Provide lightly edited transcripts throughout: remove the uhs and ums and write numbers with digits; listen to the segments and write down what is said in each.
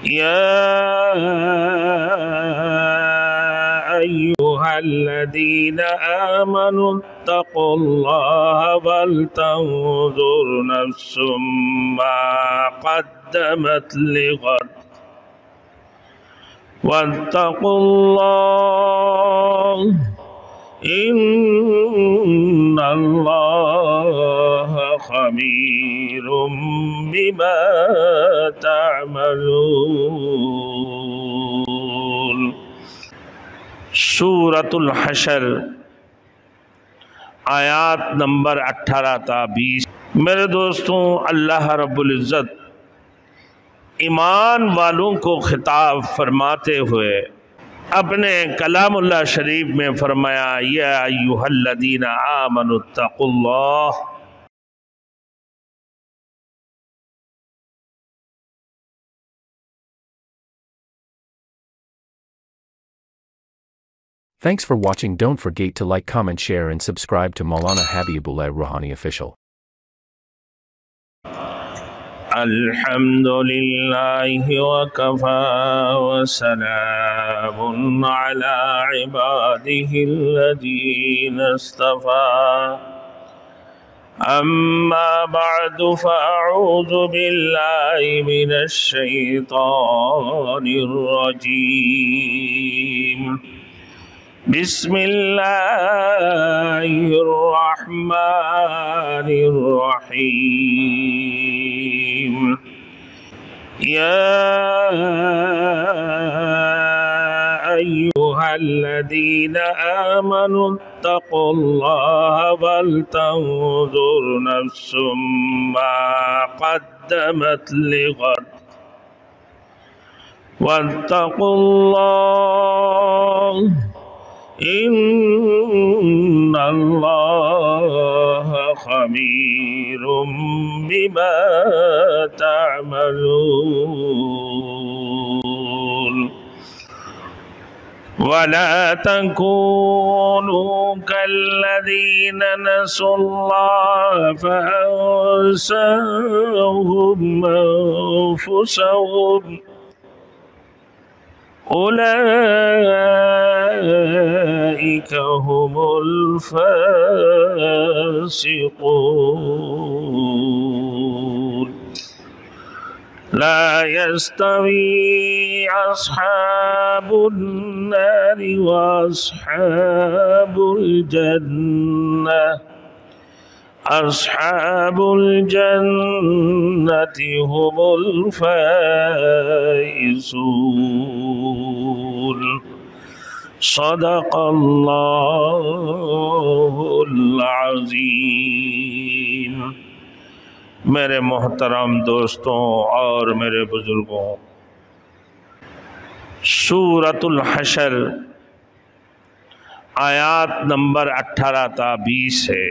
يا أيها الذين آمنوا اتقوا الله ولتنظر نفس ما قدمت لغد واتقوا الله إن الله خبير بما تعملون۔ سورۃ الحشر آیات نمبر 18 تا 20۔ میرے دوستوں، اللہ رب العزت ایمان والوں کو خطاب فرماتے ہوئے اپنے کلام اللہ شریف میں فرمایا، یا ایھا الذین آمنوا اتقوا اللہ۔ Thanks for watching. Don't forget to like, comment, share and subscribe to Maulana Habibullah Ruhani Official. الحمدللہ وکفى وسلام على عباده الذین اصطفى اما بعد فاعوذ باللہ من الشیطان الرجیم بسم اللہ الرحمن الرحیم یا ایھا الذین آمنوا اتقوا اللہ ولتنظر نفس ما قدمت لغد واتقوا اللہ ان اللہ خبیر بما تعملون۔ ولا تكونوا كالذين نسوا الله فأنساهم أنفسهم أولئك هم الفاسقون۔ لا يستوي أصحاب النار وأصحاب الجنة أصحاب الجنة هم الفائزون۔ صدق اللہ العظیم۔ میرے محترم دوستوں اور میرے بزرگوں، سورۃ الحشر آیات نمبر 18 تا 20 ہے۔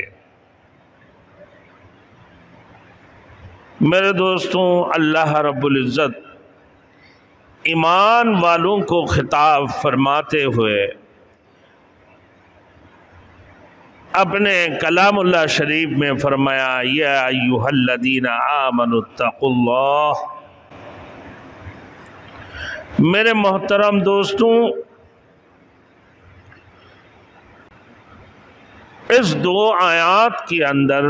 میرے دوستوں، اللہ رب العزت ایمان والوں کو خطاب فرماتے ہوئے اپنے کلام اللہ شریف میں فرمایا، یا ایھا الذین آمنوا اتقوا اللہ۔ میرے محترم دوستوں، اس دو آیات کے اندر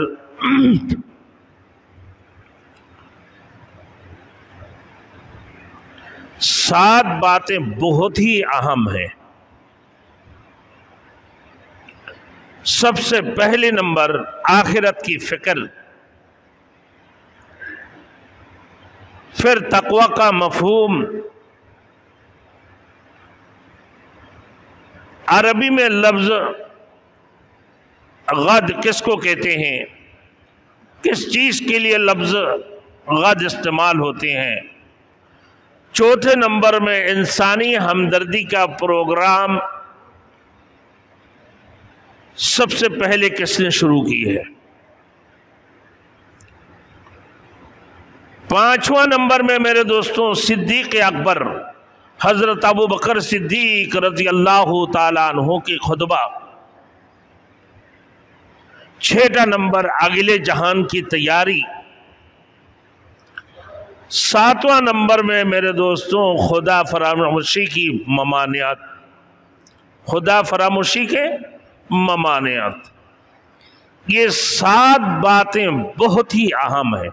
سات باتیں بہت ہی اہم ہیں۔ سب سے پہلے نمبر آخرت کی فکر، پھر تقوی کا مفہوم۔ عربی میں لفظ غد کس کو کہتے ہیں، کس چیز کے لیے لفظ غد استعمال ہوتے ہیں۔ چوتھے نمبر میں انسانی ہمدردی کا پروگرام سب سے پہلے کس نے شروع کی ہے۔ پانچواں نمبر میں میرے دوستوں صدیق اکبر حضرت ابو بکر صدیق رضی اللہ تعالیٰ عنہ کی خطبہ۔ چھٹا نمبر اگلے جہان کی تیاری۔ 7واں نمبر میں میرے دوستوں خدا فراموشی کی ممانعت، خدا فراموشی کے ممانعت، یہ 7 باتیں بہت ہی اہم ہیں۔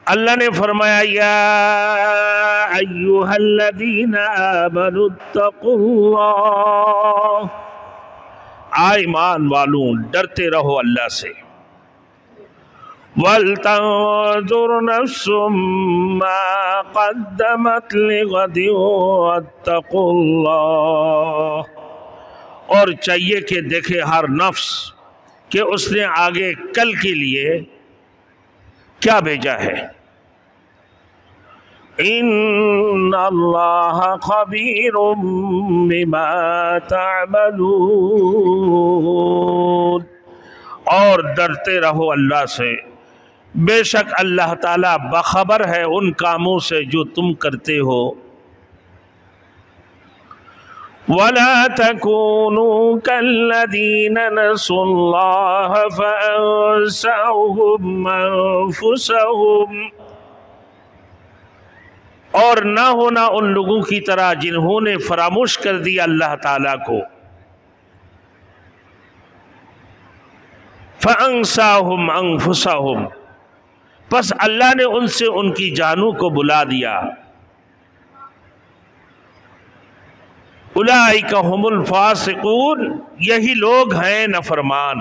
اللہ نے فرمایا یا ایھا الذین آمنوا اتقوا اللہ، ایمان والوں ڈرتے رہو اللہ سے، وَلْتَنظُرْ نَفْسٌ مَّا قَدَّمَتْ لِغَدٍ وَاتَّقُوا اللَّهَ، اور چاہیے کہ دیکھے ہر نفس کہ اس نے آگے کل کے لیے کیا بھیجا ہے۔ ان اللہ خبیر بما تعملون، اور ڈرتے رہو اللہ سے، بے شک اللہ تعالیٰ باخبر ہے ان کاموں سے جو تم کرتے ہو۔ وَلَا تَكُونُوا كَالَّذِينَ نَسُوا اللَّهَ فَأَنسَاهُمْ أَنفُسَهُمْ، اور نہ ہونا ان لوگوں کی طرح جنہوں نے فراموش کر دیا اللہ تعالیٰ کو۔ فَأَنسَاهُمْ أَنفُسَهُمْ، پس اللہ نے ان سے ان کی جانوں کو بلا دیا۔ اولئک هم الفاسقون، یہی لوگ ہیں نافرمان۔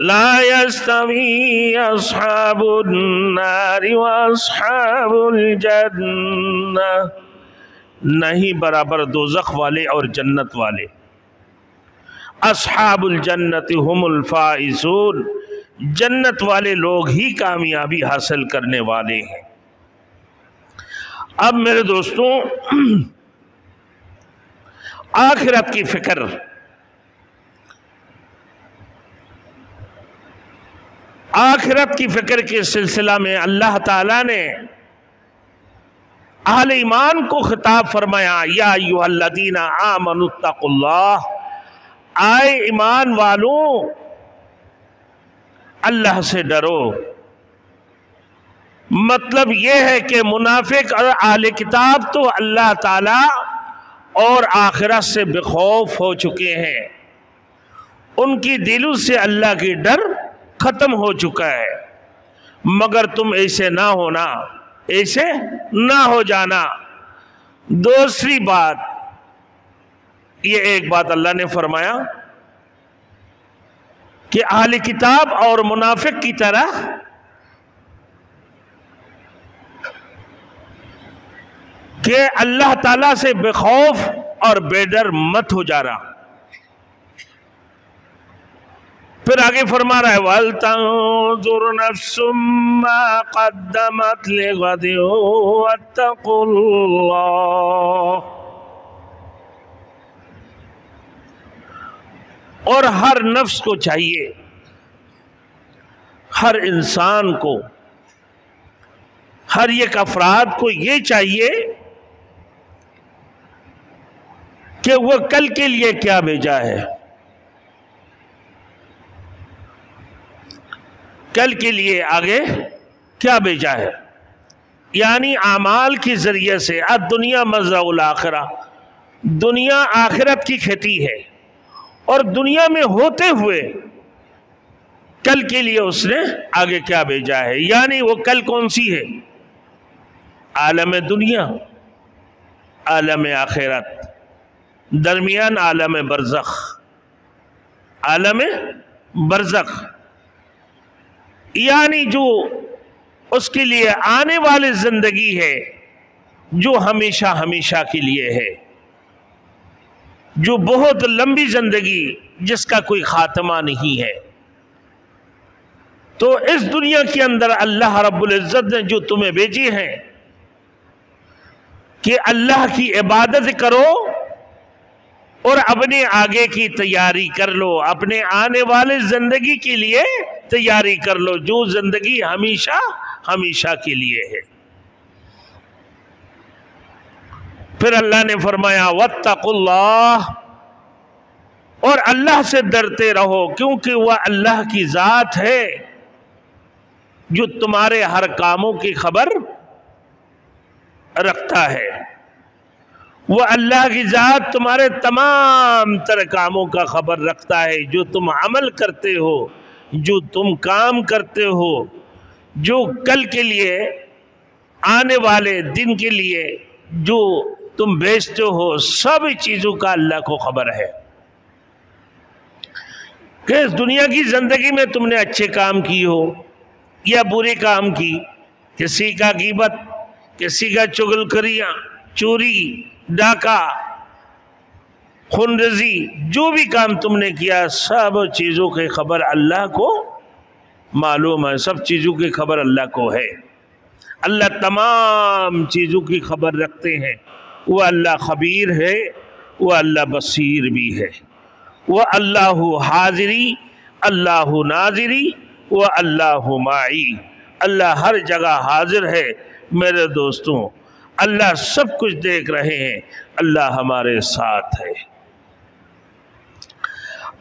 لا يستوي اصحاب النار واصحاب الجنہ، نہیں برابر دوزخ والے اور جنت والے۔ اصحاب الجنت هم الفائزون، جنت والے لوگ ہی کامیابی حاصل کرنے والے ہیں۔ اب میرے دوستوں آخرت کی فکر، آخرت کی فکر کے سلسلہ میں اللہ تعالیٰ نے اہل ایمان کو خطاب فرمایا یا ایھا الذین آمنوا اتقوا اللہ، آئے ایمان والوں اللہ سے ڈرو۔ مطلب یہ ہے کہ منافق اور اہل کتاب تو اللہ تعالیٰ اور آخرت سے بے خوف ہو چکے ہیں، ان کی دلوں سے اللہ کی ڈر ختم ہو چکا ہے، مگر تم ایسے نہ ہونا، ایسے نہ ہو جانا۔ دوسری بات، یہ ایک بات اللہ نے فرمایا کہ اہل کتاب اور منافق کی طرح کہ اللہ تعالیٰ سے بے خوف اور بے ڈر مت ہو جا رہا۔ پھر آگے فرما رہا ہے وَلْتَنظُرْ نَفْسٌ مَّا قَدَّمَتْ لِغَدٍ وَاتَّقُوا اللَّهَ، اور ہر نفس کو چاہیے، ہر انسان کو، ہر ایک افراد کو یہ چاہیے کہ وہ کل کے لیے کیا بھیجا ہے، کل کے لیے آگے کیا بھیجا ہے، یعنی اعمال کے ذریعے سے۔ الدنیا مزرع الآخرہ، دنیا آخرت کی کھیتی ہے، اور دنیا میں ہوتے ہوئے کل کے لیے اس نے آگے کیا بھیجا ہے، یعنی وہ کل کون سی ہے؟ عالم دنیا، عالم آخرت، درمیان عالم برزخ، عالم برزخ، یعنی جو اس کے لیے آنے والی زندگی ہے جو ہمیشہ ہمیشہ کے لیے ہے، جو بہت لمبی زندگی جس کا کوئی خاتمہ نہیں ہے۔ تو اس دنیا کے اندر اللہ رب العزت نے جو تمہیں بھیجی ہیں کہ اللہ کی عبادت کرو اور اپنے آگے کی تیاری کر لو، اپنے آنے والے زندگی کے لیے تیاری کر لو جو زندگی ہمیشہ ہمیشہ کے لیے ہے۔ پھر اللہ نے فرمایا واتقوا اللہ، اور اللہ سے ڈرتے رہو، کیونکہ وہ اللہ کی ذات ہے جو تمہارے ہر کاموں کی خبر رکھتا ہے۔ وہ اللہ کی ذات تمہارے تمام تر کاموں کا خبر رکھتا ہے، جو تم عمل کرتے ہو، جو تم کام کرتے ہو، جو کل کے لیے، آنے والے دن کے لیے جو تم بیچتے ہو، سب چیزوں کا اللہ کو خبر ہے کہ اس دنیا کی زندگی میں تم نے اچھے کام کی ہو یا برے کام کی، کسی کا غیبت، کسی کا چغلخوریاں، چوری، ڈاکہ، خونریزی، جو بھی کام تم نے کیا، سب چیزوں کی خبر اللہ کو معلوم ہے، سب چیزوں کی خبر اللہ کو ہے۔ اللہ تمام چیزوں کی خبر رکھتے ہیں، وہ اللہ خبیر ہے، وہ اللہ بصیر بھی ہے، وہ اللہ حاضری، اللہ ناظری، وہ اللہ معی۔ اللہ ہر جگہ حاضر ہے میرے دوستوں، اللہ سب کچھ دیکھ رہے ہیں، اللہ ہمارے ساتھ ہے۔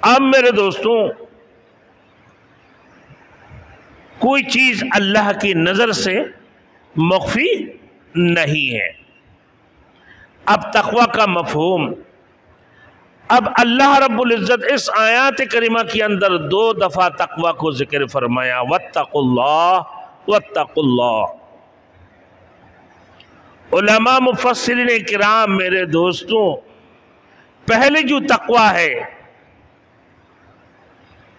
اب میرے دوستوں، کوئی چیز اللہ کی نظر سے مخفی نہیں ہے۔ اب تقوی کا مفہوم، اب اللہ رب العزت اس آیات کریمہ کے اندر 2 دفعہ تقوی کو ذکر فرمایا، واتقوا اللہ واتقوا اللہ۔ علماء مفسرین کرام میرے دوستوں، پہلے جو تقوی ہے،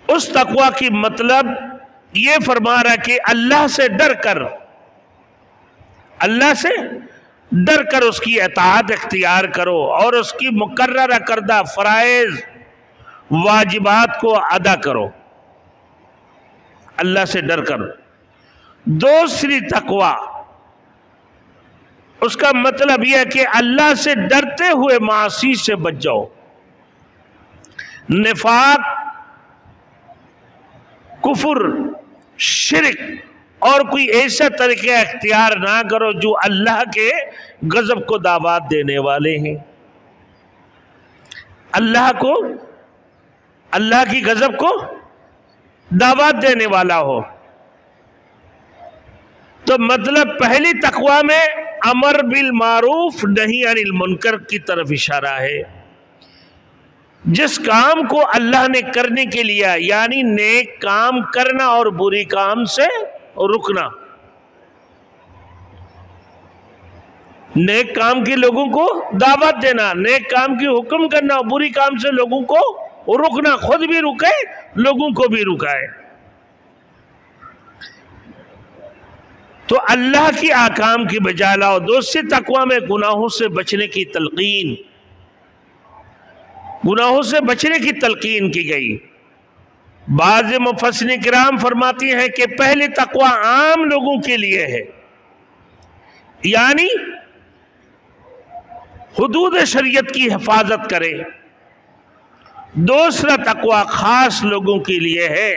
اس تقوی کی مطلب یہ فرما رہا کہ اللہ سے ڈر کر، اللہ سے ڈر کر اس کی اطاعت اختیار کرو اور اس کی مقررہ کردہ فرائض واجبات کو ادا کرو، اللہ سے ڈر کر۔ دوسری تقوی، اس کا مطلب یہ ہے کہ اللہ سے ڈرتے ہوئے معاصی سے بچ جاؤ، نفاق، کفر، شرک اور کوئی ایسا طریقہ اختیار نہ کرو جو اللہ کے غضب کو دعوت دینے والے ہیں، اللہ کی غضب کو دعوت دینے والا ہو۔ تو مطلب پہلی تقوی میں امر بالمعروف نہی عن المنکر کی طرف اشارہ ہے، جس کام کو اللہ نے کرنے کے لیے، یعنی نیک کام کرنا اور بری کام سے رکنا، نیک کام کے لوگوں کو دعوت دینا، نیک کام کی حکم کرنا اور بری کام سے لوگوں کو رکنا، خود بھی رکے، لوگوں کو بھی رکائے۔ تو اللہ کی احکام کی بجا لاؤ۔ دوسری تقوی میں گناہوں سے بچنے کی تلقین، گناہوں سے بچنے کی تلقین کی گئی۔ بعض مفسرین کرام فرماتی ہیں کہ پہلی تقوی عام لوگوں کے لیے ہے، یعنی حدود شریعت کی حفاظت کرے۔ دوسرا تقوی خاص لوگوں کے لیے ہے،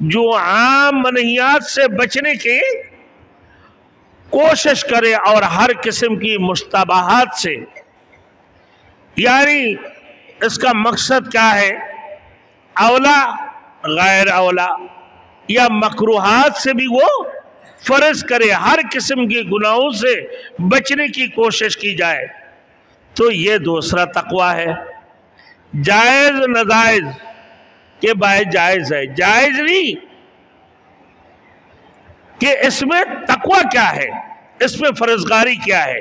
جو عام منہیات سے بچنے کی کوشش کرے اور ہر قسم کی مشتبہات سے، یعنی اس کا مقصد کیا ہے، اولا غیر اولا یا مکروہات سے بھی وہ فرض کرے، ہر قسم کے گناہوں سے بچنے کی کوشش کی جائے۔ تو یہ دوسرا تقوی ہے۔ جائز ناجائز کہ باعث جائز ہے، جائز نہیں کہ اس میں تقوی کیا ہے، اس میں فرزگاری کیا ہے۔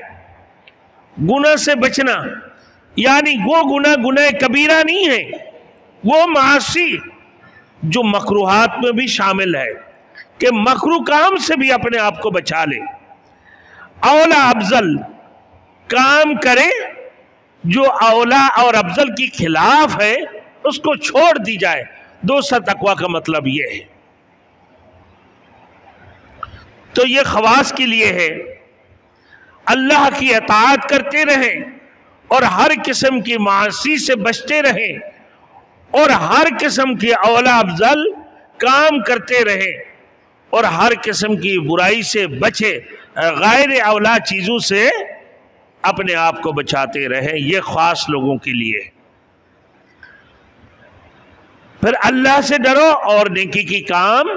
گناہ سے بچنا یعنی وہ گناہ کبیرہ نہیں ہے، وہ معاصی جو مکروہات میں بھی شامل ہے، کہ مکروہ کام سے بھی اپنے آپ کو بچا لے۔ اولا افضل کام کرے جو اولا اور افضل کی خلاف ہے، اس کو چھوڑ دی جائے۔ دوسرا تقوی کا مطلب یہ ہے۔ تو یہ خواص کے لیے ہے، اللہ کی اطاعت کرتے رہیں اور ہر قسم کی معاصی سے بچتے رہیں اور ہر قسم کی اولا افضل کام کرتے رہیں اور ہر قسم کی برائی سے بچے، غیر اولا چیزوں سے اپنے آپ کو بچاتے رہیں۔ یہ خاص لوگوں کے لیے۔ پھر اللہ سے ڈرو اور نیکی کی کام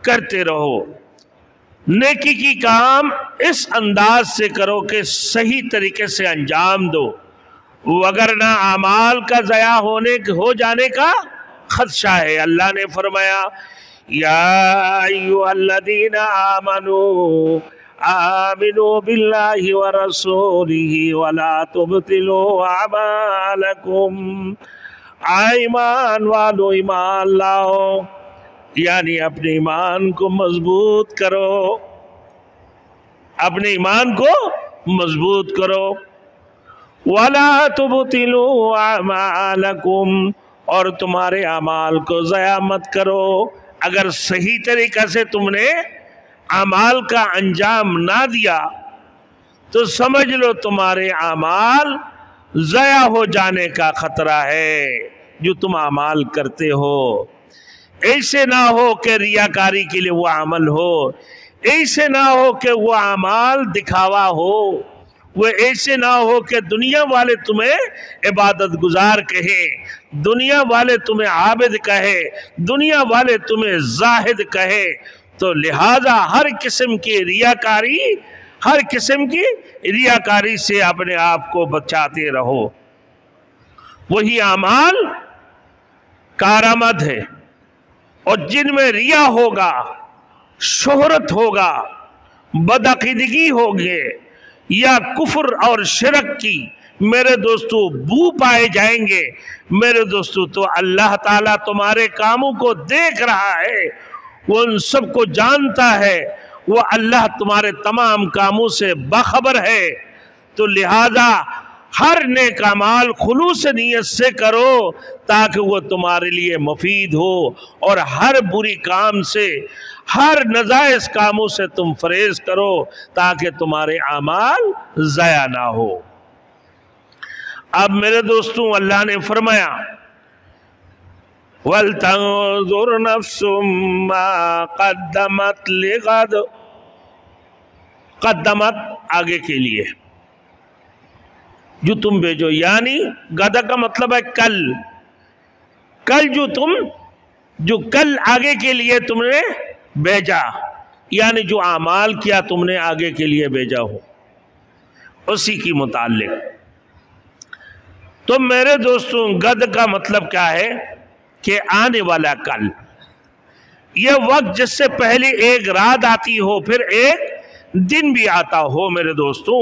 کرتے رہو. نیکی کی کام اس انداز سے کرو کہ صحیح طریقے سے انجام دو، وگرنہ اعمال کا ضیاع ہو جانے کا خدشہ ہے. اللہ نے فرمایا یا ایھا الذین آمنوا آمنوا باللہ ورسولہ ولا تبطلوا اعمالکم. ایمان والو ایمان لاؤ، یعنی اپنے ایمان کو مضبوط کرو، اپنے ایمان کو مضبوط کرو. وَلَا تُبْطِلُوا أَعْمَالَكُمْ، اور تمہارے اعمال کو ضائع مت کرو. اگر صحیح طریقہ سے تم نے اعمال کا انجام نہ دیا تو سمجھ لو تمہارے اعمال ضائع ہو جانے کا خطرہ ہے جو تم اعمال کرتے ہو. ایسے نہ ہو کہ ریاکاری کے لیے وہ عمل ہو، ایسے نہ ہو کہ وہ اعمال دکھاوا ہو، وہ ایسے نہ ہو کہ دنیا والے تمہیں عبادت گزار کہیں، دنیا والے تمہیں عابد کہے، دنیا والے تمہیں زاہد کہے. تو لہذا ہر قسم کی ریاکاری سے اپنے آپ کو بچاتے رہو. وہی اعمال کارآمد ہے، اور جن میں ریا ہوگا، شہرت ہوگا، بدعقیدگی ہوگی یا کفر اور شرک کی میرے دوستو بو پائے جائیں گے. میرے دوستو تو اللہ تعالیٰ تمہارے کاموں کو دیکھ رہا ہے، وہ ان سب کو جانتا ہے، وہ اللہ تمہارے تمام کاموں سے باخبر ہے. تو لہذا ہر نیک اعمال خلوص نیت سے کرو تاکہ وہ تمہارے لیے مفید ہو، اور ہر بری کام سے، ہر ناجائز کاموں سے تم پرہیز کرو تاکہ تمہارے اعمال ضائع نہ ہو. اب میرے دوستوں اللہ نے فرمایا وَلْتَنظُرْ نَفْسٌ مَّا قَدَّمَتْ لِغَدٍ، قدمت آگے کے لیے جو تم بھیجو، یعنی غدا کا مطلب ہے کل. کل جو کل آگے کے لیے تم نے بھیجا، یعنی جو اعمال کیا تم نے آگے کے لیے بھیجا ہو اسی کی متعلق. تو میرے دوستوں غد کا مطلب کیا ہے کہ آنے والا کل، یہ وقت جس سے پہلے ایک رات آتی ہو پھر ایک دن بھی آتا ہو. میرے دوستوں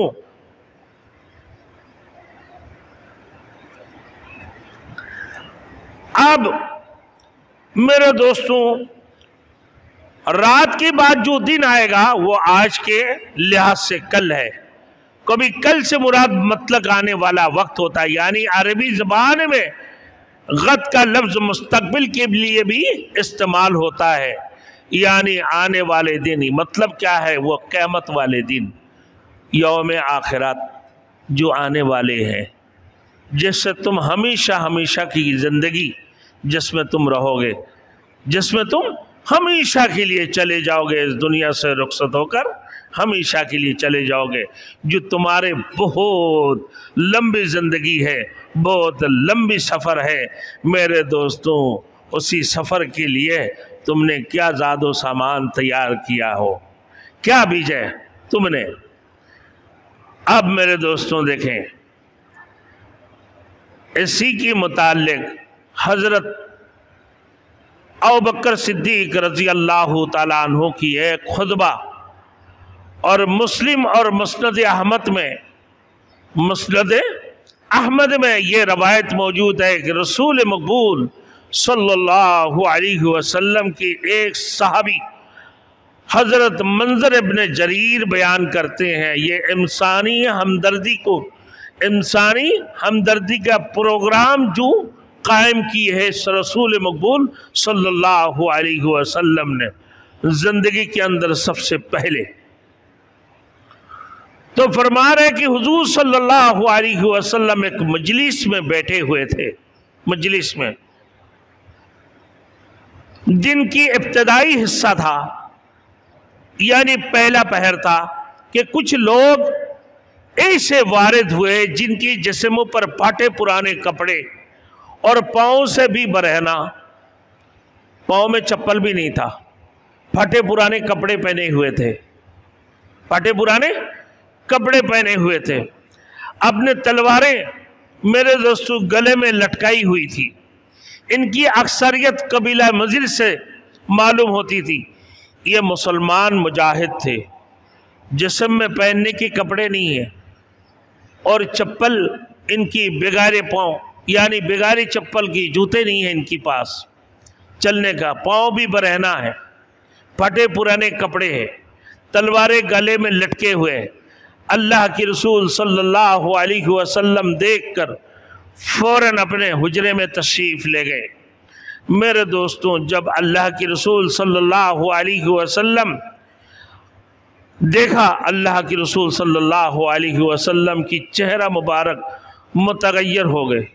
اب میرے دوستوں رات کے بعد جو دن آئے گا وہ آج کے لحاظ سے کل ہے. کبھی کل سے مراد مطلق آنے والا وقت ہوتا ہے، یعنی عربی زبان میں غد کا لفظ مستقبل کے لیے بھی استعمال ہوتا ہے، یعنی آنے والے دن. مطلب کیا ہے؟ وہ قیامت والے دن، یوم آخرت جو آنے والے ہیں، جس سے تم ہمیشہ کی زندگی جس میں تم رہو گے، جس میں تم ہمیشہ کے لیے چلے جاؤ گے، اس دنیا سے رخصت ہو کر ہمیشہ کے لیے چلے جاؤ گے، جو تمہارے بہت لمبی زندگی ہے، بہت لمبی سفر ہے. میرے دوستوں اسی سفر کے لیے تم نے کیا زاد و سامان تیار کیا ہو، کیا بھیجے تم نے. اب میرے دوستوں دیکھیں، اسی کے متعلق حضرت ابوبکر صدیق رضی اللہ تعالیٰ عنہ کی ایک خطبہ، اور مسلم اور مسند احمد میں یہ روایت موجود ہے کہ رسول مقبول صلی اللہ علیہ وسلم کی ایک صحابی حضرت منظر ابن جریر بیان کرتے ہیں. یہ انسانی ہمدردی کا پروگرام جو قائم کی ہے رسول مقبول صلی اللہ علیہ وسلم نے زندگی کے اندر سب سے پہلے. تو فرما رہے کہ حضور صلی اللہ علیہ وسلم ایک مجلس میں بیٹھے ہوئے تھے، مجلس میں دن کی ابتدائی حصہ تھا، یعنی پہلا پہر تھا، کہ کچھ لوگ ایسے وارد ہوئے جن کی جسموں پر پھاٹے پرانے کپڑے اور پاؤں سے بھی برہنہ، پاؤں میں چپل بھی نہیں تھا، پھٹے پرانے کپڑے پہنے ہوئے تھے، پھٹے پرانے کپڑے پہنے ہوئے تھے، اپنے تلواریں میرے دوستو گلے میں لٹکائی ہوئی تھی۔ ان کی اکثریت قبیلہ مضر سے معلوم ہوتی تھی۔ یہ مسلمان مجاہد تھے، جسم میں پہننے کے کپڑے نہیں ہیں، اور چپل ان کی بغیر پاؤں، یعنی بغیر چپل کی، جوتے نہیں ہیں ان کی پاس چلنے کا، پاؤں بھی برہنہ ہے، پھٹے پرانے کپڑے ہیں، تلواریں گلے میں لٹکے ہوئے۔ اللہ کے رسول صلی اللہ علیہ وسلم دیکھ کر فوراً اپنے حجرے میں تشریف لے گئے۔ میرے دوستوں، جب اللہ کے رسول صلی اللہ علیہ وسلم دیکھا، اللہ کے رسول صلی اللہ علیہ وسلم کی چہرہ مبارک متغیر ہو گئے۔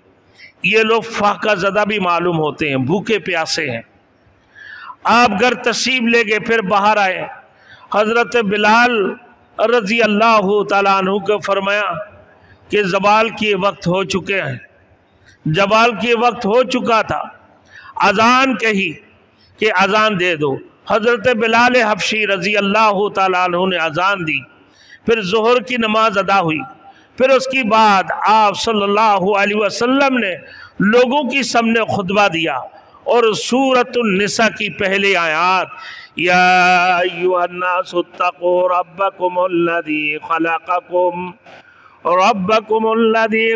یہ لوگ فاقہ زدہ بھی معلوم ہوتے ہیں، بھوکے پیاسے ہیں۔ آپ گھر تشریف لے گئے، پھر باہر آئے، حضرت بلال رضی اللہ تعالیٰ عنہ کو فرمایا کہ زوال کے وقت ہو چکے ہیں، زوال کے وقت ہو چکا تھا، اذان کہی کہ اذان دے دو۔ حضرت بلال حبشی رضی اللہ تعالیٰ عنہ نے اذان دی، پھر ظہر کی نماز ادا ہوئی، پھر اس کی بعد آپ صلی اللہ علیہ وسلم نے لوگوں کی سامنے خطبہ دیا، اور سورۃ النساء کی پہلے آیات، یا ایھا الناس اتقوا ربکم الذی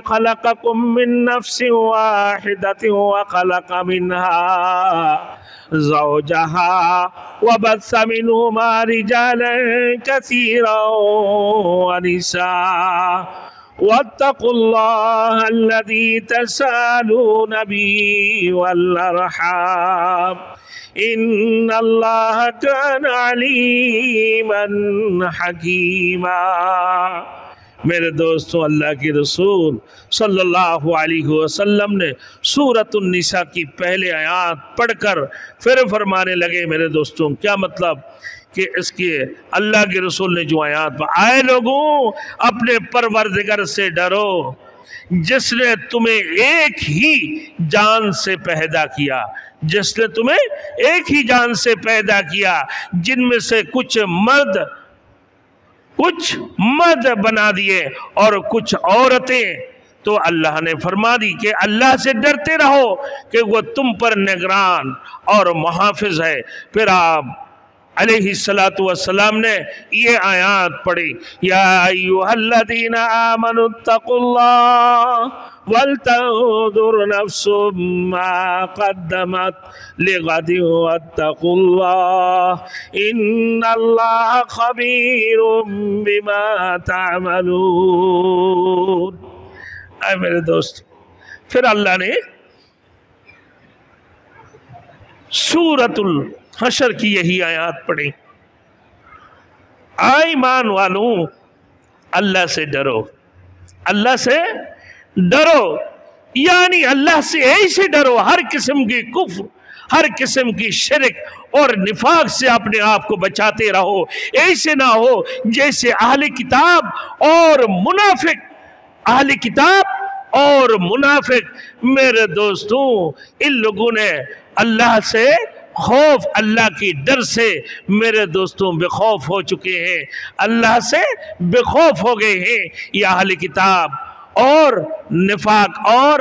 خلقکم من نفس واحدۃ وخلق منها زوجها وبث منهما رجالا كثيرا ونساء واتقوا الله الذي تساءلون به والأرحام إن الله كان عليما حكيما۔ میرے دوستوں، اللہ کے رسول صلی اللہ علیہ وسلم نے سورۃ النساء کی پہلے آیات پڑھ کر پھر فرمانے لگے، میرے دوستوں کیا مطلب کہ اس کے اللہ کے رسول نے جو آیات پڑھ، آئے لوگوں اپنے پروردگار سے ڈرو جس نے تمہیں ایک ہی جان سے پیدا کیا، جس نے تمہیں ایک ہی جان سے پیدا کیا، جن میں سے کچھ مرد بنا دیے اور کچھ عورتیں۔ تو اللہ نے فرما دی کہ اللہ سے ڈرتے رہو کہ وہ تم پر نگران اور محافظ ہے۔ پھر آپ علیہ السلام نے یہ آیات پڑھی، یا ایھا الذین آمنوا اتقوا اللہ ولتنظر نفس ما قدمت لغد واتقوا اللہ ان اللہ خبیر بما تعملون۔ اے میرے دوست، پھر اللہ نے سورۃ الحشر کی یہی آیات پڑھی، آئے ایمان والوں اللہ سے ڈرو، اللہ سے ڈرو، یعنی اللہ سے ایسے ڈرو ہر قسم کی کفر، ہر قسم کی شرک اور نفاق سے اپنے آپ کو بچاتے رہو۔ ایسے نہ ہو جیسے اہل کتاب اور منافق میرے دوستوں، ان لوگوں نے اللہ سے خوف، اللہ کی ڈر سے میرے دوستوں بے خوف ہو چکے ہیں، اللہ سے بے خوف ہو گئے ہیں۔ یہ اہل کتاب اور نفاق اور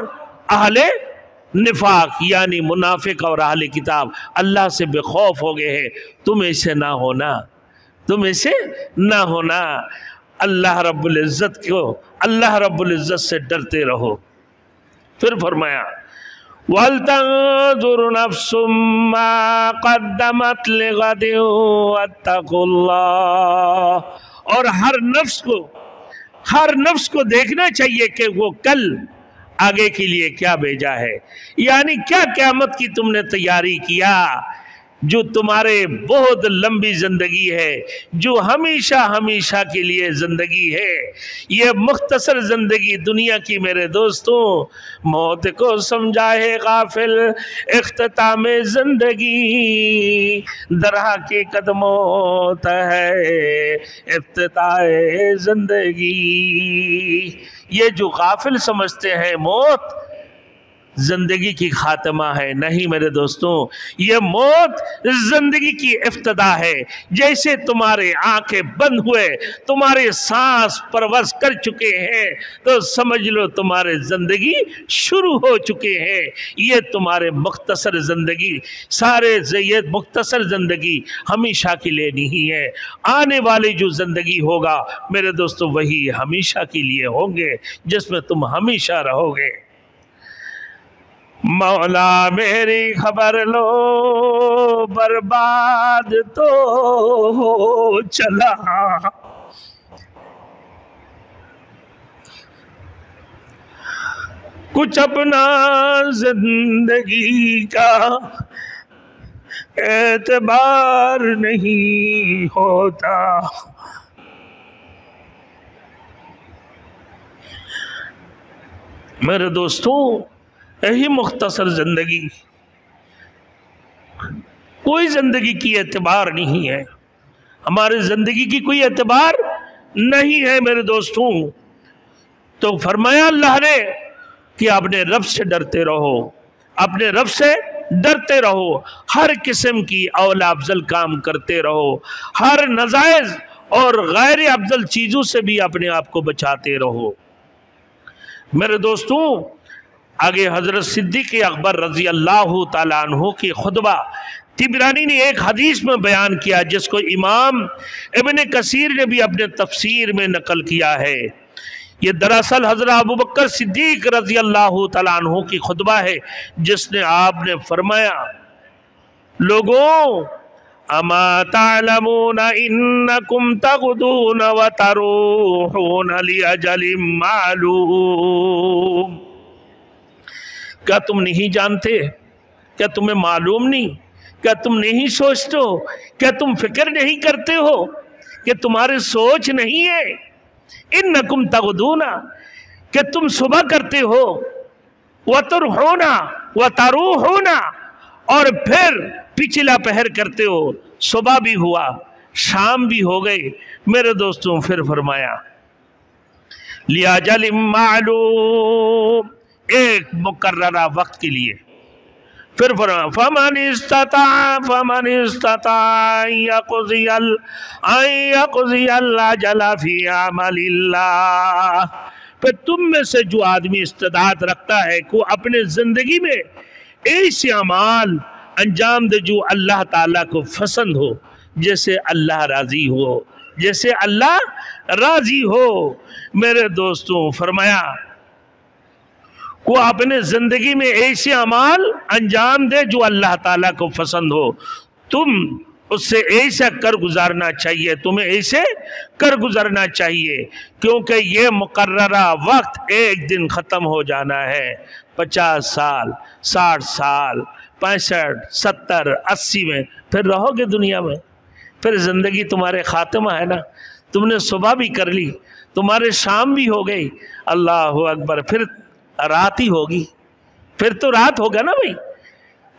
اہل نفاق یعنی منافق اور اہل کتاب اللہ سے بے خوف ہو گئے ہیں۔ تم ایسے نہ ہونا، تم ایسے نہ ہونا، اللہ رب العزت سے ڈرتے رہو۔ پھر فرمایا وَلْتَنظُرْ نَفْسٌ مَّا قَدَّمَتْ لِغَدٍ وَاتَّقُوا اللَّهَ، اور ہر نفس کو دیکھنا چاہیے کہ وہ کل آگے کے لیے کیا بھیجا ہے، یعنی کیا قیامت کی تم نے تیاری کیا، جو تمہارے بہت لمبی زندگی ہے، جو ہمیشہ کے لیے زندگی ہے۔ یہ مختصر زندگی دنیا کی میرے دوستوں موت کو سمجھائے غافل، اختتام زندگی درہ کے قدموں ہے افتتاح زندگی۔ یہ جو غافل سمجھتے ہیں موت زندگی کی خاتمہ ہے، نہیں میرے دوستوں، یہ موت زندگی کی ابتدا ہے۔ جیسے تمہارے آنکھیں بند ہوئے، تمہارے سانس پرواز کر چکے ہیں، تو سمجھ لو تمہارے زندگی شروع ہو چکے ہیں۔ یہ تمہارے مختصر زندگی، یہ مختصر زندگی ہمیشہ کے لیے نہیں ہے۔ آنے والی جو زندگی ہوگا میرے دوستوں وہی ہمیشہ کے لیے ہوں گے، جس میں تم ہمیشہ رہو گے۔ مولا میری خبر لو، برباد تو ہو چلا، کچھ اپنا زندگی کا اعتبار نہیں ہوتا۔ میرے دوستوں یہی مختصر زندگی، کوئی زندگی کی اعتبار نہیں ہے، ہماری زندگی کی کوئی اعتبار نہیں ہے میرے دوستوں۔ تو فرمایا اللہ نے کہ اپنے رب سے ڈرتے رہو، اپنے رب سے ڈرتے رہو، ہر قسم کی اولا افضل کام کرتے رہو، ہر ناجائز اور غیر افضل چیزوں سے بھی اپنے آپ کو بچاتے رہو۔ میرے دوستوں آگے حضرت صدیق اکبر رضی اللہ تعالیٰ عنہ کی خطبہ طبرانی نے ایک حدیث میں بیان کیا، جس کو امام ابن کثیر نے بھی اپنے تفسیر میں نقل کیا ہے۔ یہ دراصل حضرت ابوبکر صدیق رضی اللہ تعالیٰ عنہ کی خطبہ ہے، جس نے آپ نے فرمایا، لوگوں اما تعلمون انکم تغدون وتروحون لاجل معلوم، کیا تم نہیں جانتے، کیا تمہیں معلوم نہیں، کیا تم نہیں سوچتے ہو، کیا تم فکر نہیں کرتے ہو، کہ تمہاری سوچ نہیں ہے، انکم تغدون کہ تم صبح کرتے ہو، وتروحون وتروحون اور پھر پچھلا پہر کرتے ہو، صبح بھی ہوا شام بھی ہو گئی۔ میرے دوستوں پھر فرمایا لیاجل معلوم، ایک مقررہ وقت کے لیے، پھر فرمایا فمن استطاع ان يقضي الاجل في عمل اللہ، پھر تم میں سے جو آدمی استطاعت رکھتا ہے کہ اپنے زندگی میں ایسے اعمال انجام دے جو اللہ تعالیٰ کو پسند ہو، جیسے اللہ راضی ہو، جیسے اللہ راضی ہو۔ میرے دوستوں فرمایا کو اپنے زندگی میں ایسے اعمال انجام دے جو اللہ تعالیٰ کو پسند ہو، تم اس سے ایسا کر گزارنا چاہیے، تمہیں ایسے کر گزارنا چاہیے، کیونکہ یہ مقررہ وقت ایک دن ختم ہو جانا ہے۔ 50 سال 60 سال 65 70 80 میں پھر رہو گے دنیا میں، پھر زندگی تمہارے خاتمہ ہے نا، تم نے صبح بھی کر لی، تمہارے شام بھی ہو گئی، اللہ اکبر، پھر رات ہی ہوگی، پھر تو رات ہوگا نا بھائی،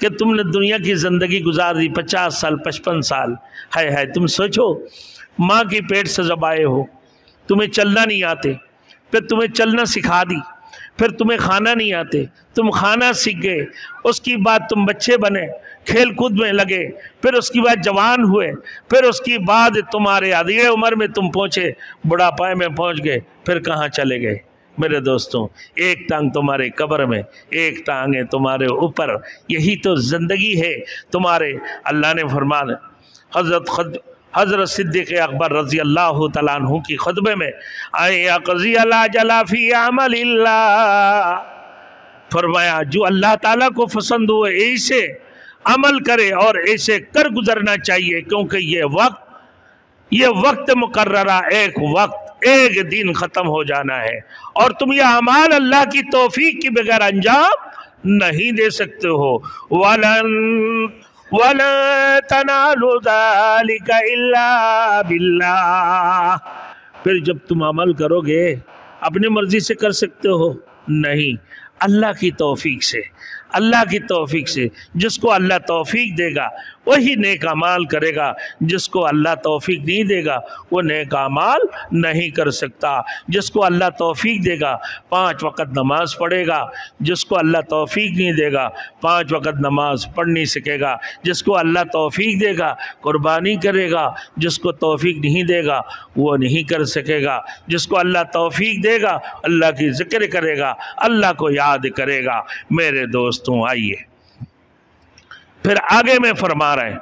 کہ تم نے دنیا کی زندگی گزار دی 50 سال 55 سال، ہے تم سوچو ماں کی پیٹ سے جب آئے ہو، تمہیں چلنا نہیں آتے، پھر تمہیں چلنا سکھا دی، پھر تمہیں کھانا نہیں آتے، تم کھانا سیکھ گئے، اس کی بعد تم بچے بنے، کھیل کود میں لگے، پھر اس کی بعد جوان ہوئے، پھر اس کی بعد تمہارے ادھیڑے عمر میں تم پہنچے، بڑھاپے میں پہنچ گئے، پھر کہاں چلے گئے؟ میرے دوستوں ایک ٹانگ تمہارے قبر میں، ایک ٹانگ ہے تمہارے اوپر، یہی تو زندگی ہے تمہارے۔ اللہ نے فرمایا حضرت صدیق اکبر رضی اللہ تعالیٰ عنہ کی خطبے میں قضی الاجل فی عمل اللہ، فرمایا جو اللہ تعالیٰ کو پسند ہو ایسے عمل کرے اور ایسے کر گزرنا چاہیے، کیونکہ یہ وقت مقررہ ایک دن ختم ہو جانا ہے، اور تم یہ اعمال اللہ کی توفیق کے بغیر انجام نہیں دے سکتے ہو۔ وَلَن تَنَالُوا ذَلِكَ إِلَّا بِاللَّهِ، پھر جب تم عمل کرو گے اپنی مرضی سے کر سکتے ہو؟ نہیں، اللہ کی توفیق سے، اللہ کی توفیق سے۔ جس کو اللہ توفیق دے گا وہی نیک اعمال کرے گا، جس کو اللہ توفیق نہیں دے گا وہ نیک اعمال نہیں کر سکتا۔ جس کو اللہ توفیق دے گا 5 وقت نماز پڑھے گا، جس کو اللہ توفیق نہیں دے گا 5 وقت نماز پڑھ نہیں سکے گا۔ جس کو اللہ توفیق دے گا قربانی کرے گا، جس کو توفیق نہیں دے گا وہ نہیں کر سکے گا۔ جس کو اللہ توفیق دے گا اللہ کی ذکر کرے گا، اللہ کو یاد کرے گا۔ میرے دوستوں آئیے پھر آگے میں فرما رہے ہیں،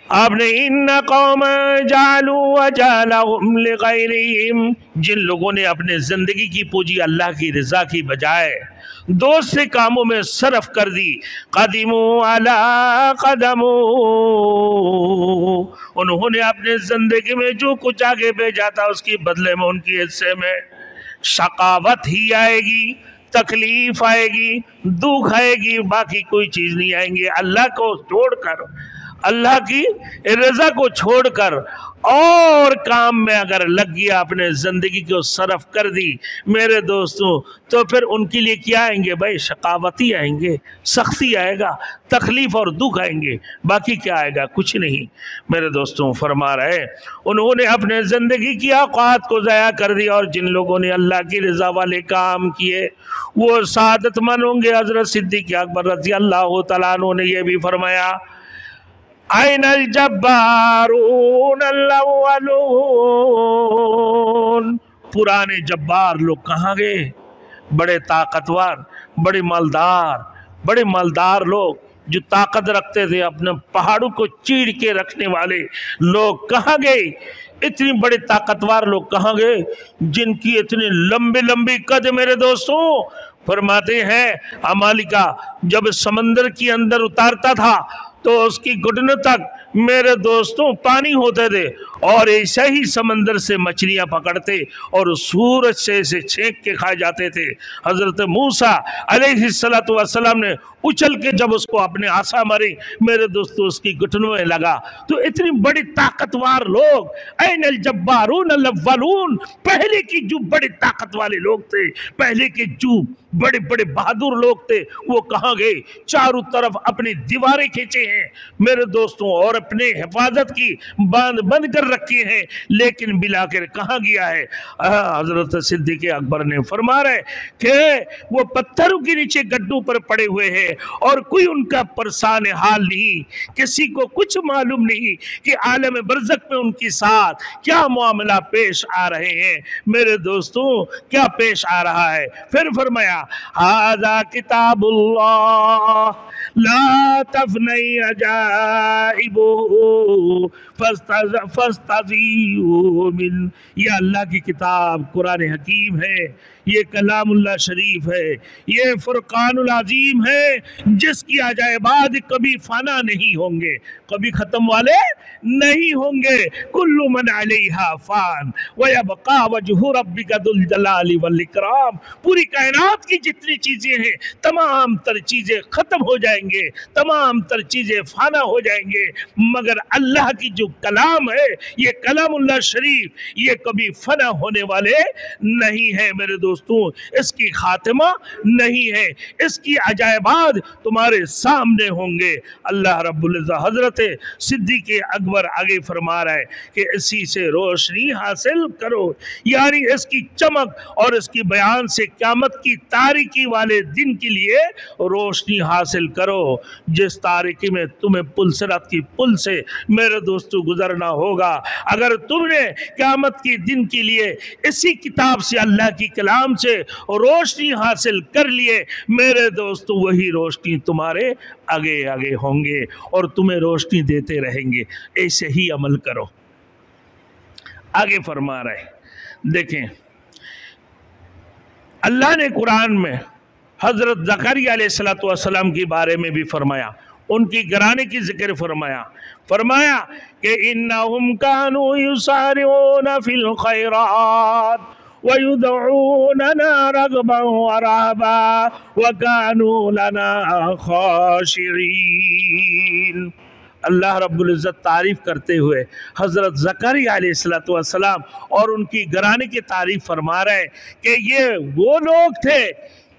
آپ نے ان قوم جعلوا وجعلهم لغیرہم، جن لوگوں نے اپنے زندگی کی پونجی اللہ کی رضا کی بجائے دوسرے کاموں میں صرف کر دی، قدموا علی قدموا، انہوں نے اپنے زندگی میں جو کچھ آگے بھیجا تھا اس کی بدلے میں ان کی حصے میں شقاوت ہی آئے گی، تکلیف آئے گی، دکھ آئے گی، باقی کوئی چیز نہیں آئیں گے۔ اللہ کو چھوڑ کر، اللہ کی رضا کو چھوڑ کر اور کام میں اگر لگ گیا، اپنے زندگی کو صرف کر دی میرے دوستوں، تو پھر ان کے لیے کیا آئیں گے بھائی؟ شقاوتی آئیں گے، سختی آئے گا، تکلیف اور دکھ آئیں گے، باقی کیا آئے گا؟ کچھ نہیں۔ میرے دوستوں فرما رہے انہوں نے اپنے زندگی کی اوقات کو ضائع کر دیا، اور جن لوگوں نے اللہ کی رضا والے کام کیے وہ سعادت مند ہوں گے۔ حضرت صدیق اکبر رضی اللہ تعالیٰ عنہ نے یہ بھی فرمایا، این الجبارون الاولون، پرانے جبار لوگ کہاں گئے؟ بڑے طاقتور، بڑے مالدار لوگ جو طاقت رکھتے تھے، اپنے پہاڑوں کو چیر کے رکھنے والے لوگ کہاں گئے؟ اتنی بڑے طاقتور لوگ کہاں گئے جن کی اتنے لمبے قد؟ میرے دوستوں فرماتے ہیں عمالقہ جب سمندر کے اندر اتارتا تھا تو اس کی گھٹنوں تک میرے دوستوں پانی ہوتے تھے، اور ایسا ہی سمندر سے مچھلیاں پکڑتے اور سورج سے اسے چھینک کے کھائے جاتے تھے۔ حضرت موسیٰ علیہ السلام نے اچھل کے جب اس کو اپنے عصا ماری میرے دوستوں اس کی گھٹنوں میں لگا۔ تو اتنی بڑی طاقتور لوگ، این الجبارون الاولون، پہلے کی جو بڑے طاقت والے لوگ تھے، پہلے کے جو بڑے بہادر لوگ تھے، وہ کہاں گئے؟ چاروں طرف اپنی دیواریں کھینچے ہیں میرے دوستوں، اور اپنے حفاظت کی بند کر رکھے ہیں، لیکن بلا کر کہاں گیا ہے؟ حضرت صدیق اکبر نے فرما رہے کہ وہ پتھروں کے نیچے گڈھوں پر پڑے ہوئے ہیں، اور کوئی ان کا پرسان حال نہیں، کسی کو کچھ معلوم نہیں کہ عالم برزخ میں ان کے ساتھ کیا معاملہ پیش آ رہے ہیں۔ میرے دوستوں کیا پیش آ رہا ہے؟ پھر فرمایا ھذا کتاب اللہ لا تفنی عجائبہ فاستضیئوا من، یہ اللہ کی کتاب قرآن حکیم ہے، یہ کلام اللہ شریف ہے، یہ فرقان العظیم ہے، جس کی عجائبات کبھی فنا نہیں ہوں گے، کبھی ختم والے نہیں ہوں گے۔ کل من علیہا فان ویبقى وجہ ربک ذو الجلال والاکرام، پوری کائنات کی جتنی چیزیں ہیں تمام تر چیزیں ختم ہو جائیں گے، تمام تر چیزیں فنا ہو جائیں گے، مگر اللہ کی جو کلام ہے، یہ کلام اللہ شریف، یہ کبھی فنا ہونے والے نہیں ہیں میرے دوستوں، اس کی خاتمہ نہیں ہے، اس کی عجائبات تمہارے سامنے ہوں گے۔ اللہ رب العزت حضرت صدیق اکبر آگے فرما رہا ہے کہ اسی سے روشنی حاصل کرو، یعنی اس کی چمک اور اس کی بیان سے قیامت کی تاریکی والے دن کے لیے روشنی حاصل کرو، جس تاریکی میں تمہیں پلسرات کی پل سے میرے دوستو گزرنا ہوگا۔ اگر تم نے قیامت کے دن کے لیے اسی کتاب سے، اللہ کی کلام سے روشنی حاصل کر لیے میرے دوستو، وہی روشنی تمہارے آگے ہوں گے اور تمہیں روشنی دیتے رہیں گے۔ ایسے ہی عمل کرو۔ آگے فرما رہے دیکھیں، اللہ نے قرآن میں حضرت زکریا علیہ السلام کے بارے میں بھی فرمایا، ان کی گھرانے کی ذکر فرمایا کہ انہم کانوا یسارعون فی الخیرات وَيُدْعُونَنَا رَغْبًا وَرَهْبًا وَكَانُوا لَنَا خَاشِعِينَ۔ اللہ رب العزت تعریف کرتے ہوئے حضرت زکریا علیہ السلام اور ان کی گھرانے کی تعریف فرما رہے ہیں کہ یہ وہ لوگ تھے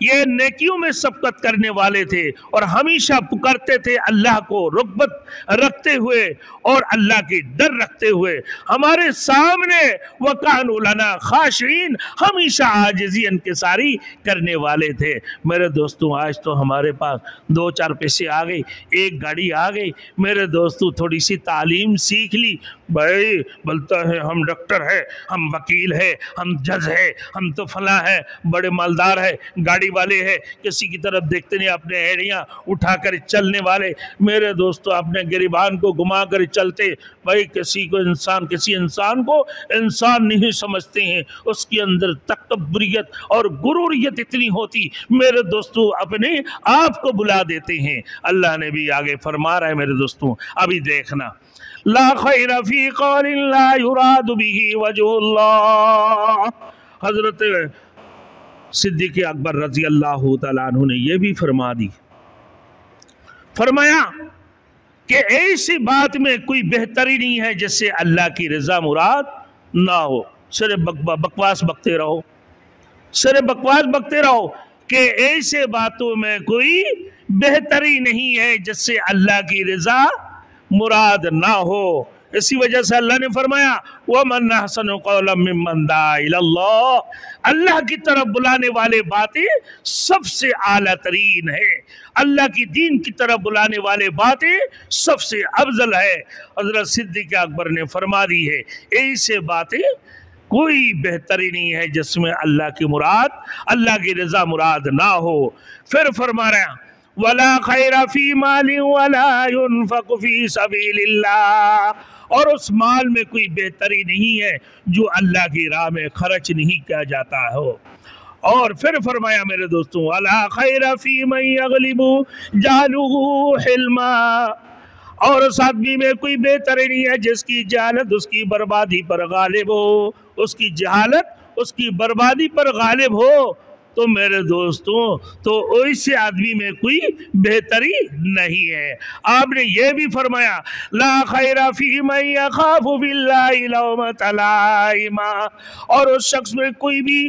یہ نیکیوں میں سبقت کرنے والے تھے اور ہمیشہ پکارتے تھے اللہ کو رغبت رکھتے ہوئے اور اللہ کی ڈر رکھتے ہوئے. ہمارے سامنے وَكَانُوا لَنَا خَاشِعِينَ، ہمیشہ عاجزی انکساری کرنے والے تھے. میرے دوستوں آج تو ہمارے پاس 2-4 پیسے آ گئی، ایک گاڑی آ گئی. میرے دوستوں تھوڑی سی تعلیم سیکھ لی، بھائی بولتا ہے ہم ڈاکٹر ہے، ہم وکیل ہے، ہم جج ہے، ہم تو فلاں ہے، بڑے مالدار ہے، گاڑی والے ہے، کسی کی طرف دیکھتے نہیں، اپنے ایڑیاں اٹھا کر چلنے والے. میرے دوستو اپنے گریبان کو گھما کر چلتے. بھائی کسی انسان کو انسان نہیں سمجھتے ہیں، اس کے اندر تکبریت اور غروریت اتنی ہوتی، میرے دوستو اپنے آپ کو بلا دیتے ہیں. اللہ نے بھی آگے فرما رہا ہے میرے دوستوں، ابھی دیکھنا، لا خیر فی قول لا یراد به وجہ اللہ. حضرت صدیق اکبر رضی اللہ تعالیٰ عنہ نے یہ بھی فرمایا کہ ایسی بات میں کوئی بہتری نہیں ہے جس سے اللہ کی رضا مراد نہ ہو. صرف بکواس بکتے رہو کہ ایسے باتوں میں کوئی بہتری نہیں ہے جس سے اللہ کی رضا مراد نہ ہو. اسی وجہ سے اللہ نے فرمایا وَمَنْ أَحْسَنُ قَوْلًا مِّمَّنْ دَعَا إِلَى اللَّهِ، اللہ کی طرف بلانے والے باتیں سب سے اعلیٰ ترین ہے. اللہ کی دین کی طرف بلانے والے باتیں سب سے افضل ہے. حضرت صدیق اکبر نے فرما دی ہے ایسے باتیں کوئی بہتری نہیں ہے جس میں اللہ کی رضا مراد نہ ہو. پھر فرما رہے ہیں وَلَا خَيْرَ فِي مَالٍ وَلَا يُنْفَقُ فِي سَبِيلِ اللَّهِ، اور اس مال میں کوئی بہتری نہیں ہے جو اللہ کی راہ میں خرچ نہیں کیا جاتا ہو. اور پھر فرمایا میرے دوستوں وَلَا خَيْرَ فِي مَنْ يَغْلِبُ جَهْلُهُ حِلْمًا، اور اس آدمی میں کوئی بہتری نہیں ہے جس کی جہالت اس کی بربادی پر غالب ہو، اس کی جہالت اس کی بربادی پر غالب ہو. تو میرے دوستوں تو ایسے آدمی میں کوئی بہتری نہیں ہے. آپ نے یہ بھی فرمایا لا خیر فی من یخاف باللہ لومۃ لائم، اور اس شخص میں کوئی بھی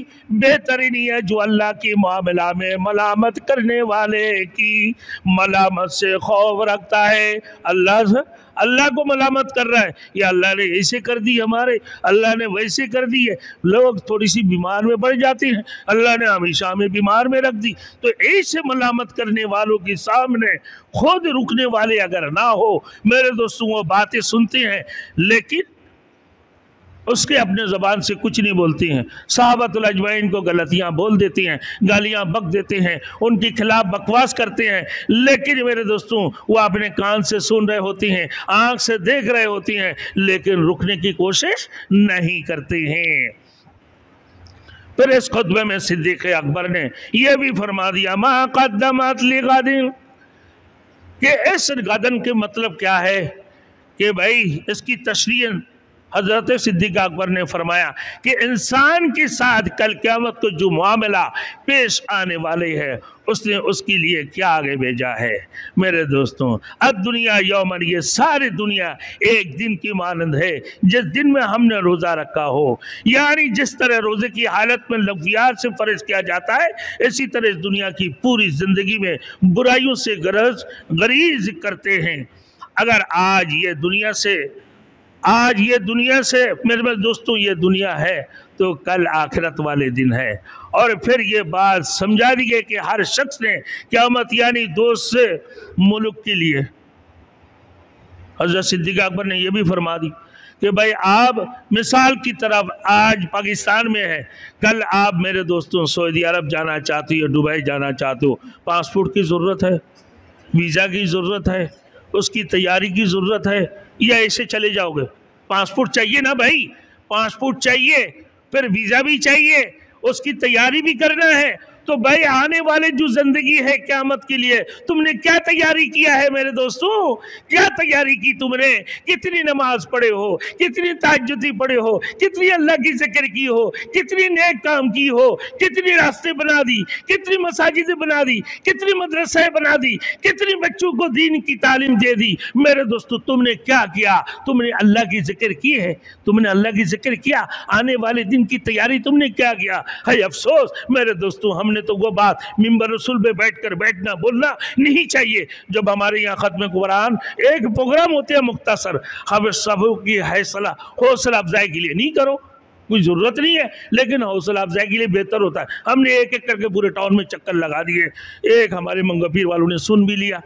بہتری نہیں ہے جو اللہ کے معاملہ میں ملامت کرنے والے کی ملامت سے خوف رکھتا ہے. اللہ کو ملامت کر رہا ہے، یا اللہ نے ایسے کر دی، ہمارے اللہ نے ویسے کر دی ہے. لوگ تھوڑی سی بیمار میں پڑ جاتے ہیں، اللہ نے ہمیشہ ہمیں بیمار میں رکھ دی. تو ایسے ملامت کرنے والوں کے سامنے خود رکنے والے اگر نہ ہو، میرے دوستوں وہ باتیں سنتے ہیں لیکن اس کے اپنے زبان سے کچھ نہیں بولتے ہیں. صحابۃ الاجمعین کو غلطیاں بول دیتے ہیں، گالیاں بک دیتے ہیں، ان کے خلاف بکواس کرتے ہیں، لیکن میرے دوستوں وہ اپنے کان سے سن رہے ہوتے ہیں، آنکھ سے دیکھ رہے ہوتے ہیں، لیکن رکنے کی کوشش نہیں کرتے ہیں. پھر اس خطبے میں صدیق اکبر نے یہ بھی فرما دیا ما قدمت لغد، کہ اس غدن کے مطلب کیا ہے کہ بھائی اس کی تشریح حضرت صدیق اکبر نے فرمایا کہ انسان کے ساتھ کل قیامت کو جو معاملہ پیش آنے والے ہے اس نے اس کے لیے کیا آگے بھیجا ہے. میرے دوستوں الدنیا یومن، یہ ساری دنیا ایک دن کی مانند ہے جس دن میں ہم نے روزہ رکھا ہو. یعنی جس طرح روزے کی حالت میں لغویات سے فرض کیا جاتا ہے، اسی طرح اس دنیا کی پوری زندگی میں برائیوں سے گریز کرتے ہیں. اگر آج یہ دنیا سے میرے دوستوں یہ دنیا ہے تو کل آخرت والے دن ہے. اور پھر یہ بات سمجھا دی گئی کہ ہر شخص نے قیامت یعنی دوست سے ملک کے لیے. حضرت صدیق اکبر نے یہ بھی فرما دی کہ بھائی آپ مثال کی طرف آج پاکستان میں ہے، کل آپ میرے دوستوں سعودی عرب جانا چاہتے ہو، دبئی جانا چاہتے ہو، پاسپورٹ کی ضرورت ہے، ویزا کی ضرورت ہے، اس کی تیاری کی ضرورت ہے، یا ایسے چلے جاؤ گے؟ پاسپورٹ چاہیے نا بھائی، پاسپورٹ چاہیے، پھر ویزا بھی چاہیے، اس کی تیاری بھی کرنا ہے. تو بھائی آنے والے جو زندگی ہے قیامت کے لیے تم نے کیا تیاری کیا ہے میرے دوستوں؟ کیا تیاری کی تم نے؟ کتنی نماز پڑھے ہو، کتنی تہجدی پڑھے ہو، کتنی اللہ کی ذکر کی ہو، کتنی نیک کام کی ہو، کتنی راستے بنا دی، کتنی مساجد بنا دی، کتنی مدرسے بنا دی، کتنی بچوں کو دین کی تعلیم دے دی. میرے دوستو تم نے کیا کیا؟ تم نے اللہ کی ذکر کی ہے، تم نے اللہ کی ذکر کیا، آنے والے دن کی تیاری تم نے کیا کیا؟ ہے افسوس میرے دوستو ہم نے نے تو وہ بات منبر رسول پہ بیٹھنا بولنا نہیں چاہیے. جب ہمارے یہاں ختم قرآن ایک پروگرام ہوتے ہیں مختصر، ہم سب کی حوصلہ افزائی کے لیے نہیں کرو، کوئی ضرورت نہیں ہے، لیکن حوصلہ افزائی کے لیے بہتر ہوتا ہے. ہم نے ایک ایک کر کے پورے ٹاؤن میں چکر لگا دیے، ایک ہمارے منگا پیر والوں نے سن بھی لیا،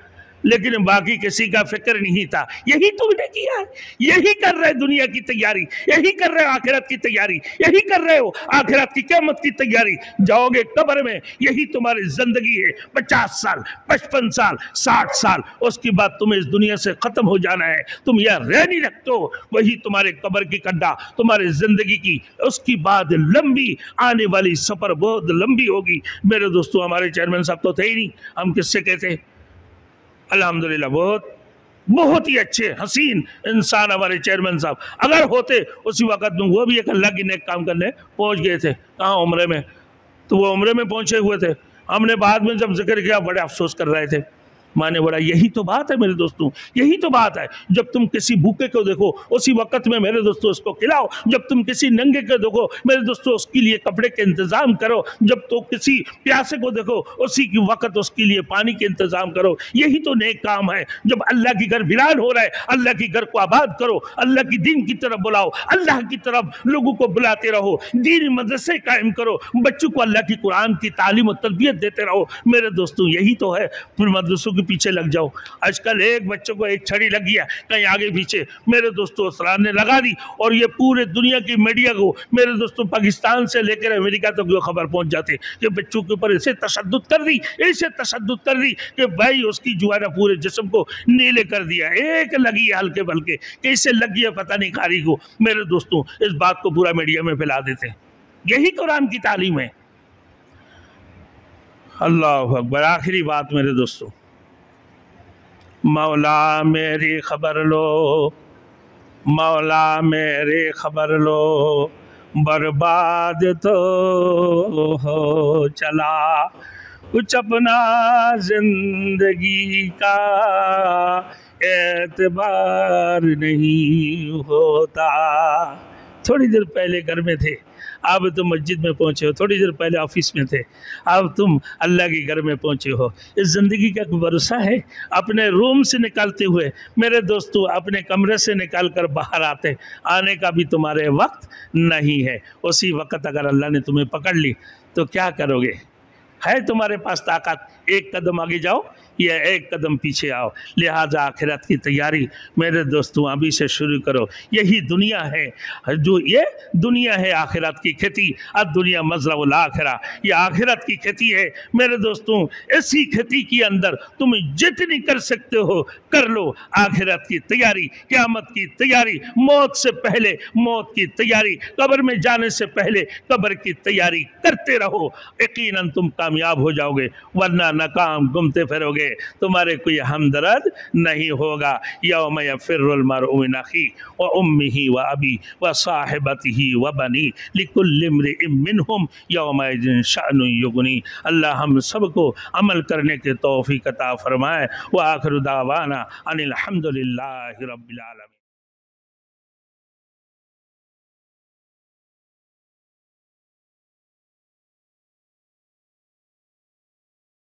لیکن باقی کسی کا فکر نہیں تھا. یہی تم نے کیا ہے، یہی کر رہے دنیا کی تیاری، یہی کر رہے آخرت کی تیاری، یہی کر رہے ہو آخرت کی قیامت کی تیاری. جاؤ گے قبر میں، یہی تمہاری زندگی ہے. 50 سال 55 سال 60 سال، اس کے بعد تمہیں اس دنیا سے ختم ہو جانا ہے. تم یہ رہ نہیں رکھتے ہو، وہی تمہارے قبر کی کڈا تمہارے زندگی کی. اس کی بعد لمبی آنے والی سفر بہت لمبی ہوگی. میرے دوستو، ہمارے چیئرمین صاحب تو تھے ہی نہیں، ہم کس سے کہتے؟ الحمدللہ بہت ہی اچھے حسین انسان ہمارے چیئرمین صاحب. اگر ہوتے اسی وقت میں، وہ بھی ایک اللہ کی نیک کام کرنے پہنچ گئے تھے. کہاں؟ عمرے میں. تو وہ عمرے میں پہنچے ہوئے تھے. ہم نے بعد میں جب ذکر کیا بڑے افسوس کر رہے تھے. مانے بڑا یہی تو بات ہے میرے دوستوں، یہی تو بات ہے. جب تم کسی بھوکے کو دیکھو اسی وقت میں میرے دوستوں اس کو کھلاؤ. جب تم کسی ننگے کو دیکھو میرے دوستوں اس کے لیے کپڑے کے انتظام کرو. جب تو کسی پیاسے کو دیکھو اسی کی وقت اس کے لیے پانی کے انتظام کرو. یہی تو نیک کام ہے. جب اللہ کی گھر ویران ہو رہا ہے، اللہ کی گھر کو آباد کرو، اللہ کی دین کی طرف بلاؤ، اللہ کی طرف لوگوں کو بلاتے رہو، دین مدرسے قائم کرو، بچوں کو اللہ کی قرآن کی تعلیم و تربیت دیتے رہو. میرے دوستوں یہی تو ہے. پھر مدرسوں کی پیچھے لگ جاؤ. آج کل ایک بچوں کو ایک چھڑی لگ گیا کہیں آگے پیچھے، میرے دوستوں اسرار نے لگا دی، اور یہ پورے دنیا کی میڈیا کو میرے دوستوں پاکستان سے لے کر امریکہ تک جو خبر پہنچ جاتے کہ بچوں کے اوپر ایسے تشدد کر دی، ایسے تشدد کر دی کہ بھائی اس کی جو ہے نا پورے جسم کو نیلے کر دیا. ایک لگی ہے ہلکے بلکے، کیسے لگی ہے پتہ نہیں قاری کو. میرے دوستوں اس بات کو پورا میڈیا میں پھیلا دیتے. یہی قرآن کی تعلیم ہے. اللہ اکبر. آخری بات میرے دوستوں، مولا میری خبر لو، مولا میری خبر لو، برباد تو ہو چلا کچھ اپنا زندگی کا اعتبار نہیں ہوتا. تھوڑی دیر پہلے گھر میں تھے، اب تم مسجد میں پہنچے ہو. تھوڑی دیر پہلے آفس میں تھے، اب تم اللہ کے گھر میں پہنچے ہو. اس زندگی کا کوئی بھروسہ ہے؟ اپنے روم سے نکالتے ہوئے میرے دوستو، اپنے کمرے سے نکال کر باہر آنے کا بھی تمہارے وقت نہیں ہے. اسی وقت اگر اللہ نے تمہیں پکڑ لی تو کیا کرو گے؟ ہے تمہارے پاس طاقت ایک قدم آگے جاؤ یا ایک قدم پیچھے آؤ؟ لہذا آخرت کی تیاری میرے دوستوں ابھی سے شروع کرو. یہی دنیا ہے، جو یہ دنیا ہے آخرت کی کھیتی. الدنیا مزرع الآخرہ، یہ آخرت کی کھیتی ہے میرے دوستوں. اسی کھیتی کے اندر تم جتنی کر سکتے ہو کر لو. آخرت کی تیاری، قیامت کی تیاری، موت سے پہلے موت کی تیاری، قبر میں جانے سے پہلے قبر کی تیاری کرتے رہو. یقیناً تم کامیاب ہو جاؤ گے، ورنہ ناکام گھومتے پھرو گے، تمہارے کوئی ہمدرد نہیں ہوگا. یوم یفر المرء من اخیہ وامہ وابیہ وصاحبتہ وبنیہ لکل امرئ منہم یومئذ شأن یغنیہ. اللہ ہم سب کو عمل کرنے کے توفیق عطا فرمائے. وآخر دعوانا ان الحمد للہ رب العالمین.